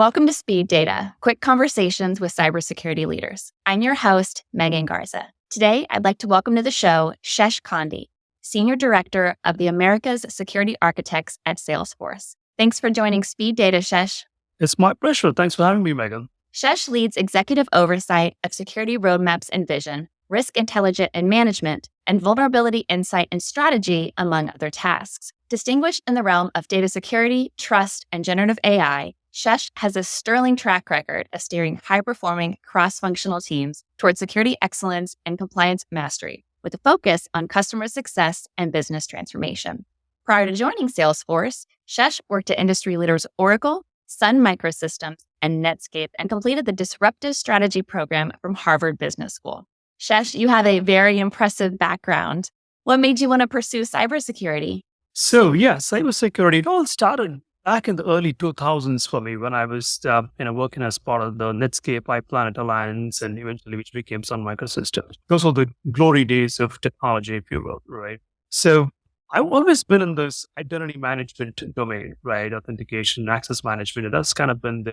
Welcome to Speed Data, quick conversations with cybersecurity leaders. I'm your host, Megan Garza. Today, I'd like to welcome to the show Shesh Kondi, Senior Director of the Americas Security Architects at Salesforce. Thanks for joining Speed Data, Shesh. It's my pleasure. Thanks for having me, Megan. Shesh leads executive oversight of security roadmaps and vision, risk intelligence and management, and vulnerability insight and strategy, among other tasks. Distinguished in the realm of data security, trust, and generative AI, Shesh has a sterling track record of steering high-performing cross-functional teams towards security excellence and compliance mastery, with a focus on customer success and business transformation. Prior to joining Salesforce, Shesh worked at industry leaders Oracle, Sun Microsystems, and Netscape, and completed the Disruptive Strategy program from Harvard Business School. Shesh, you have a very impressive background. What made you want to pursue cybersecurity? Cybersecurity, it all started back in the early 2000s for me when I was working as part of the Netscape iPlanet Alliance and eventually which became Sun Microsystems. Those were the glory days of technology, if you will, right? So I've always been in this identity management domain, right? Authentication, access management. And that's kind of been the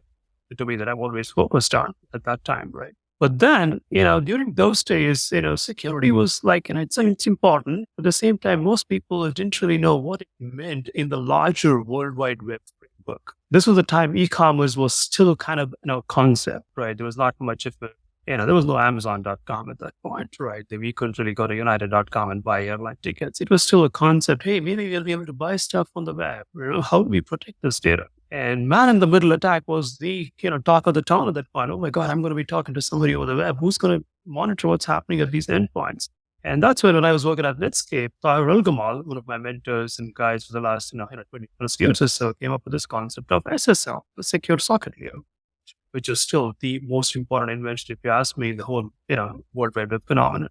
domain that I've always focused on at that time, right? But then, during those days, security was like, it's important. At the same time, most people didn't really know what it meant in the larger World Wide Web framework. This was the time e-commerce was still kind of, concept, right? There was not much of a, there was no Amazon.com at that point, right? We couldn't really go to United.com and buy airline tickets. It was still a concept. Hey, maybe we'll be able to buy stuff on the web. How do we protect this data? And man-in-the-middle attack was the talk of the town at that point. Oh my God, I'm going to be talking to somebody over the web. Who's going to monitor what's happening at these endpoints? And that's when I was working at Netscape, Tahir Gamal, one of my mentors and guys for the last 20 plus years or so, came up with this concept of SSL, the secure socket layer, which is still the most important invention, if you ask me, in the whole World Wide Web phenomenon.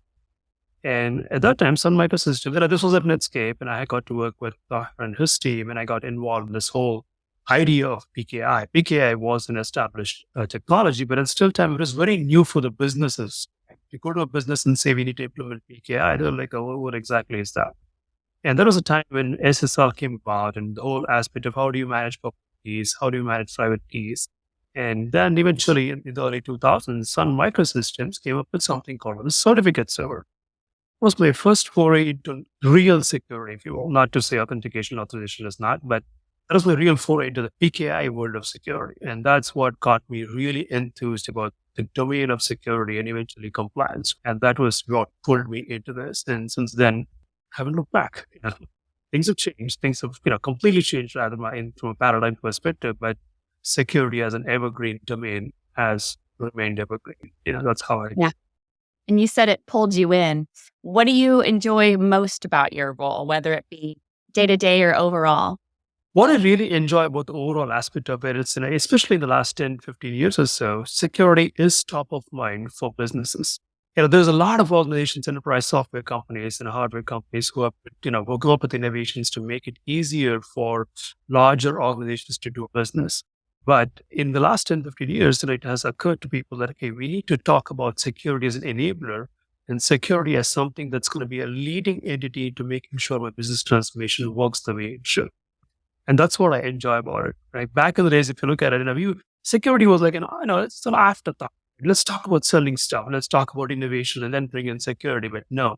And at that time, Sun Microsystems, this was at Netscape, and I got to work with Tahir and his team, and I got involved in this whole idea of PKI. PKI was an established technology, but at still time, it was very new for the businesses. You go to a business and say, we need to implement PKI. They're like, oh, what exactly is that? And there was a time when SSL came about and the whole aspect of how do you manage public keys, how do you manage private keys? And then eventually in the early 2000s, Sun Microsystems came up with something called a certificate server. It was my first foray into real security, if you will. Not to say authentication authorization is not, but that was my real foray into the PKI world of security. And that's what got me really enthused about the domain of security and eventually compliance. And that was what pulled me into this. And since then, I haven't looked back. Things have changed. Things have completely changed rather from a paradigm perspective. But security as an evergreen domain has remained evergreen. That's how I... Yeah. And you said it pulled you in. What do you enjoy most about your role, whether it be day-to-day or overall? What I really enjoy about the overall aspect of it is, especially in the last 10, 15 years or so, security is top of mind for businesses. There's a lot of organizations, enterprise software companies and hardware companies who will go up with innovations to make it easier for larger organizations to do business. But in the last 10, 15 years, it has occurred to people that, okay, we need to talk about security as an enabler and security as something that's going to be a leading entity to making sure my business transformation works the way it should. And that's what I enjoy about it, right? Back in the days, if you look at it, security was like, it's an afterthought. Let's talk about selling stuff. Let's talk about innovation and then bring in security. But no,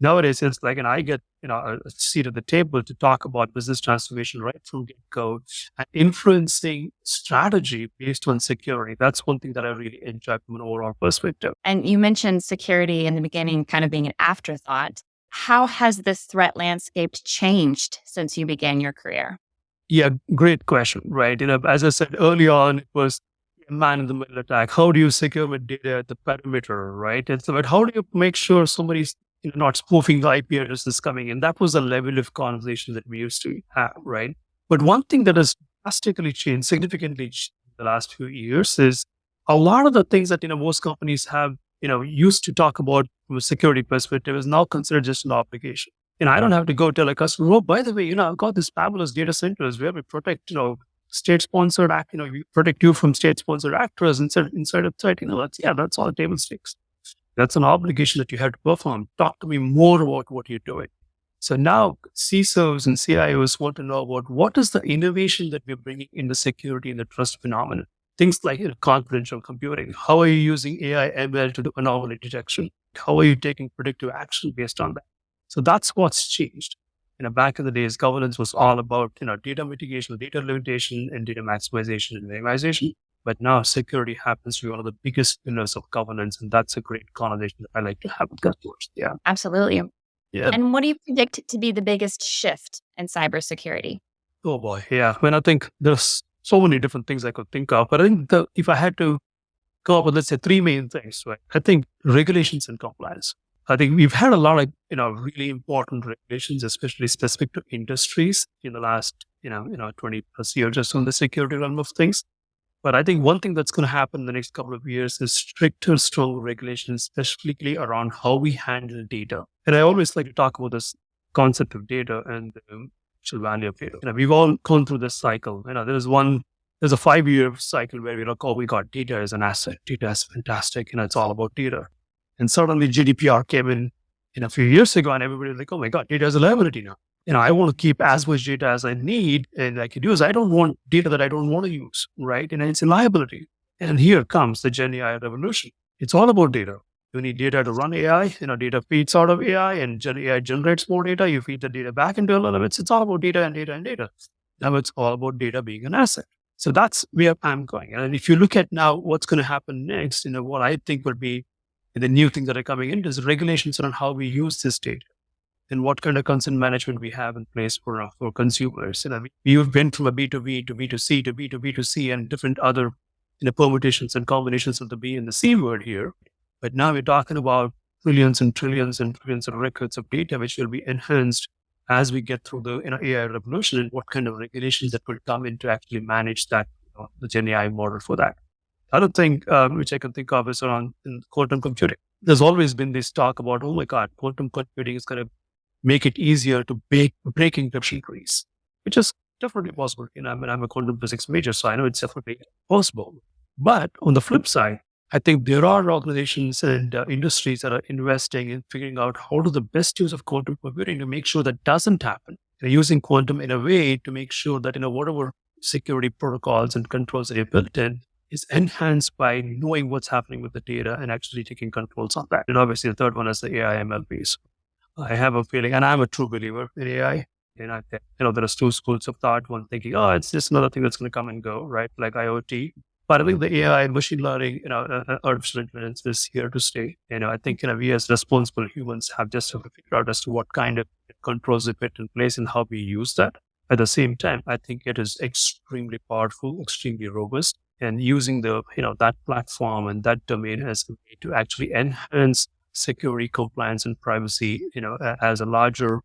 nowadays it's like, I get, a seat at the table to talk about business transformation right from get-go and influencing strategy based on security. That's one thing that I really enjoy from an overall perspective. And you mentioned security in the beginning kind of being an afterthought. How has this threat landscape changed since you began your career? Yeah, great question, right? As I said early on, it was a man-in-the-middle attack. How do you secure my data at the perimeter, right? It's about how do you make sure somebody's not spoofing the IP addresses coming in. That was the level of conversation that we used to have, right? But one thing that has drastically changed, significantly changed in the last few years is a lot of the things that most companies have used to talk about from a security perspective is now considered just an obligation. I don't have to go tell a customer, oh, by the way, I've got this fabulous data centers where we protect, state-sponsored act, we protect you from state-sponsored actors inside of threat. That's all table stakes. That's an obligation that you have to perform. Talk to me more about what you're doing. So now CISOs and CIOs want to know about what is the innovation that we're bringing in the security and the trust phenomenon. things like confidential computing. How are you using AI ML to do anomaly detection? How are you taking predictive action based on that? So that's what's changed. Back in the days, governance was all about data mitigation, data limitation, and data maximization and minimization. But now security happens to be one of the biggest pillars of governance, and that's a great conversation that I like to have with customers. Yeah. Absolutely. Yeah. And what do you predict to be the biggest shift in cybersecurity? Oh boy. Yeah. I think there's so many different things I could think of, but I think if I had to come up with, let's say, three main things, right? I think regulations and compliance. I think we've had a lot of, really important regulations, especially specific to industries in the last, 20 plus years just on the security realm of things. But I think one thing that's going to happen in the next couple of years is stricter, stronger regulations, specifically around how we handle data. And I always like to talk about this concept of data and the actual value of data. We've all gone through this cycle. There's a 5-year cycle where we're like, oh, we got data as an asset. Data is fantastic. It's all about data. And suddenly GDPR came in a few years ago, and everybody was like, oh my God, data is a liability now. I want to keep as much data as I need and I can use. I don't want data that I don't want to use, right? And it's a liability. And here comes the Gen AI revolution. It's all about data. You need data to run AI. Data feeds out of AI, and Gen AI generates more data. You feed the data back into LLMs. It's all about data and data and data. Now it's all about data being an asset. So that's where I'm going. And if you look at now what's going to happen next, what I think would be the new things that are coming in is regulations around how we use this data and what kind of consent management we have in place for consumers. We've been from a B2B to B2C to B2B2C and different other permutations and combinations of the B and the C word here. But now we're talking about trillions and trillions and trillions of records of data, which will be enhanced as we get through the AI revolution, and what kind of regulations that will come in to actually manage that, the Gen AI model for that. The other thing which I can think of is around quantum computing. There's always been this talk about, oh my God, quantum computing is going to make it easier to break encryption keys, which is definitely possible. I'm a quantum physics major, so I know it's definitely possible. But on the flip side, I think there are organizations and industries that are investing in figuring out how to the best use of quantum computing to make sure that doesn't happen. They're using quantum in a way to make sure that whatever security protocols and controls that are built in is enhanced by knowing what's happening with the data and actually taking controls on that. And obviously the third one is the AI ML piece. I have a feeling, and I'm a true believer in AI. And I think, there's two schools of thought. One thinking, oh, it's just another thing that's going to come and go, right? Like IoT. But I think the AI, machine learning, artificial intelligence is here to stay. I think, we as responsible humans have just to figure out as to what kind of controls we put in place and how we use that. At the same time, I think it is extremely powerful, extremely robust, and using the, that platform and that domain as a way to actually enhance security, compliance, and privacy, as a larger,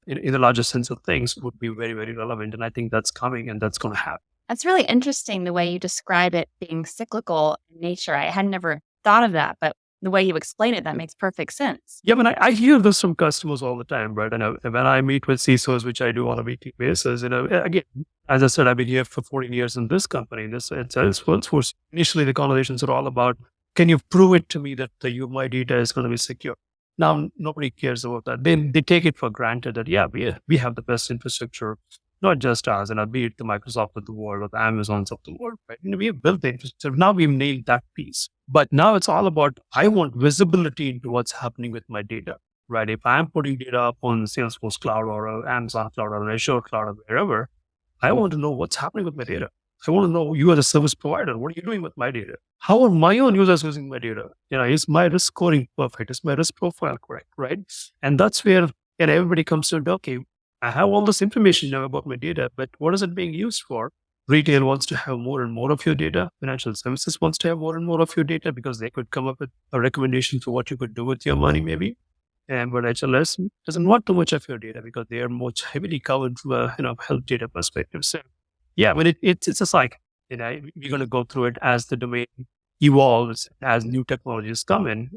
in the larger sense of things, would be very, very relevant. And I think that's coming and that's going to happen. That's really interesting the way you describe it being cyclical in nature. I had never thought of that, but the way you explain it, that makes perfect sense. Yeah, I hear this from customers all the time, right? And when I meet with CISOs, which I do on a weekly basis, again, as I said, I've been here for 14 years in this company, at Salesforce. Initially, the conversations are all about, can you prove it to me that my data is going to be secure? Now, nobody cares about that. They take it for granted that, yeah, we have the best infrastructure, not just us, be it the Microsoft of the world or the Amazons of the world, right? We have built the infrastructure. Now we've nailed that piece. But now it's all about, I want visibility into what's happening with my data, right? If I'm putting data up on Salesforce Cloud or Amazon Cloud or Azure Cloud or wherever, I want to know what's happening with my data. I want to know, you as a service provider, what are you doing with my data? How are my own users using my data? Is my risk scoring perfect? Is my risk profile correct, right? And that's where everybody comes to, okay, I have all this information now about my data, but what is it being used for? Retail wants to have more and more of your data. Financial services wants to have more and more of your data because they could come up with a recommendation for what you could do with your money, maybe. And but HLS doesn't want too much of your data because they are much heavily covered from a health data perspective. So, yeah, it's a cycle. We're going to go through it as the domain evolves, as new technologies come in.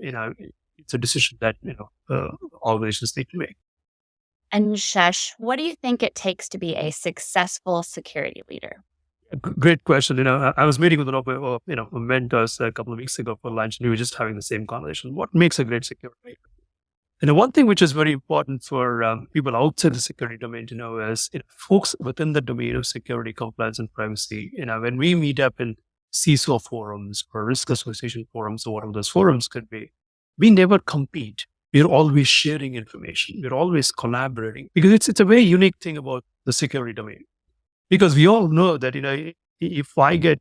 It's a decision that organizations need to make. And Shesh, what do you think it takes to be a successful security leader? Great question. I was meeting with one of mentors a couple of weeks ago for lunch, and we were just having the same conversation. What makes a great security leader? One thing which is very important for people outside the security domain to know is folks within the domain of security, compliance, and privacy. When we meet up in CISO forums or risk association forums or whatever those forums could be, we never compete. We're always sharing information. We're always collaborating because it's a very unique thing about the security domain. Because we all know that, if I get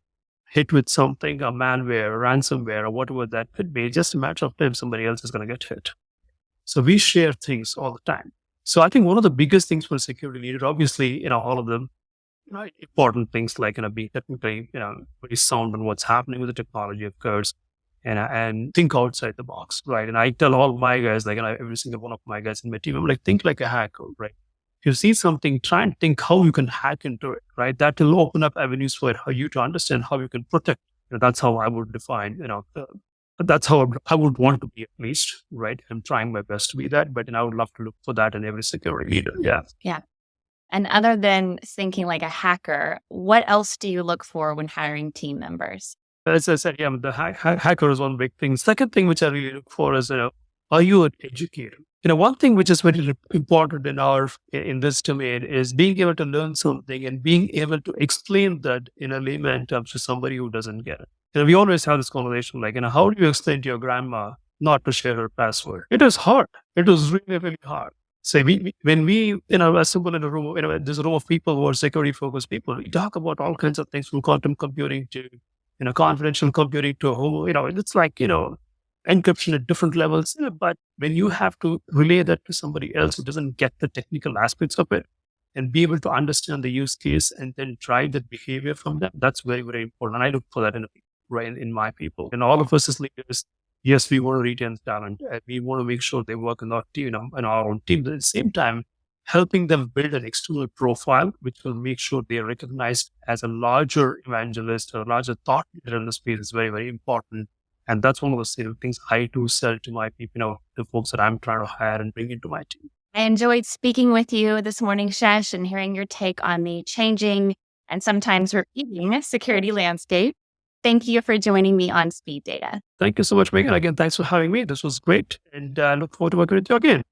hit with something, a malware, a ransomware, or whatever that could be, just a matter of time, somebody else is going to get hit. So we share things all the time. So I think one of the biggest things for a security leader, obviously, all of them, important things like, be technically, very sound on what's happening with the technology, of course, and think outside the box, right? And I tell all my guys, like, every single one of my guys in my team, I'm like, think like a hacker, right? If you see something, try and think how you can hack into it, right? That will open up avenues for you to understand how you can protect. That's how I would define, that's how I would want to be, at least, right? I'm trying my best to be that, but I would love to look for that in every security leader. Yeah. Yeah. And other than thinking like a hacker, what else do you look for when hiring team members? As I said, yeah, the hacker is one big thing. Second thing which I really look for is, are you an educator? One thing which is very important in this domain is being able to learn something and being able to explain that in a layman terms to somebody who doesn't get it. We always have this conversation like, how do you explain to your grandma not to share her password? It is hard. It was really, really hard. So when we assemble in a room, there's a room of people who are security focused people. We talk about all kinds of things from quantum computing to, confidential computing to whole, it's like, encryption at different levels. But when you have to relay that to somebody else who doesn't get the technical aspects of it and be able to understand the use case and then drive that behavior from them, that's very, very important. And I look for that in my people. And all of us as leaders, yes, we want to retain talent. And we want to make sure they work in our team, in our own team. But at the same time, helping them build an external profile, which will make sure they are recognized as a larger evangelist or a larger thought leader in the space is very, very important. And that's one of the things I do sell to my people, the folks that I'm trying to hire and bring into my team. I enjoyed speaking with you this morning, Shesh, and hearing your take on the changing and sometimes repeating security landscape. Thank you for joining me on Speed Data. Thank you so much, Megan. Again, thanks for having me. This was great. And I look forward to working with you again.